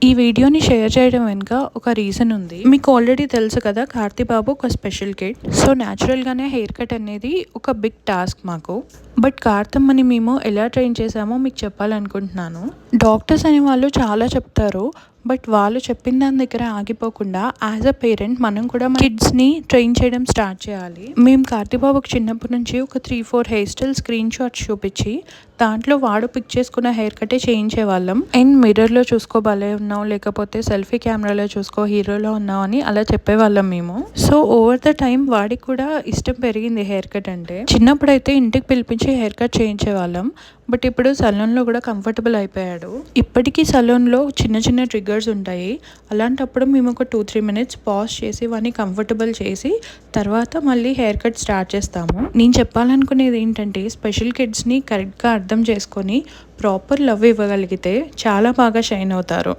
ఈ వీడియోని షేర్ చేయడం వెనుక ఒక రీజన్ ఉంది. మీకు ఆల్రెడీ తెలుసు కదా, కార్తీ బాబు ఒక స్పెషల్ కిడ్. సో న్యాచురల్గానే హెయిర్ కట్ అనేది ఒక బిగ్ టాస్క్ మాకు. బట్ కార్తమ్మని మేము ఎలా ట్రైన్ చేసామో మీకు చెప్పాలనుకుంటున్నాను. డాక్టర్స్ అనే వాళ్ళు చాలా చెప్తారు, బట్ వాళ్ళు చెప్పిన దాని దగ్గర ఆగిపోకుండా యాజ్ అ పేరెంట్ మనం కూడా మన కిడ్స్ని ట్రైన్ చేయడం స్టార్ట్ చేయాలి. మేము కార్తీబాబుకి చిన్నప్పటి నుంచి ఒక 3-4 హెయిర్ స్టైల్ స్క్రీన్ షాట్స్ చూపించి దాంట్లో వాడు పిక్ చేసుకున్న హెయిర్ కట్టే చేయించే వాళ్ళం. అండ్ మిర్రర్లో చూసుకో భలే ఉన్నావు, లేకపోతే సెల్ఫీ కెమెరాలో చూసుకో హీరోలో ఉన్నావు అని అలా చెప్పేవాళ్ళం మేము. సో ఓవర్ ద టైం వాడికి కూడా ఇష్టం పెరిగింది హెయిర్ కట్ అంటే. చిన్నప్పుడైతే ఇంటికి పిలిపించి హెయిర్ కట్ చేయించే వాళ్ళం, బట్ ఇప్పుడు సలూన్లో కూడా కంఫర్టబుల్ అయిపోయాడు. ఇప్పటికీ సలూన్లో చిన్న చిన్న ట్రిగ్గర్స్ ఉంటాయి. అలాంటప్పుడు మేము ఒక 2-3 మినిట్స్ పాజ్ చేసి వాడిని కంఫర్టబుల్ చేసి తర్వాత మళ్ళీ హెయిర్ కట్ స్టార్ట్ చేస్తాము. నేను చెప్పాలనుకునేది ఏంటంటే, స్పెషల్ కిడ్స్ని కరెక్ట్గా అర్థం చేసుకొని ప్రాపర్ లవ్ ఇవ్వగలిగితే చాలా బాగా షైన్ అవుతారు.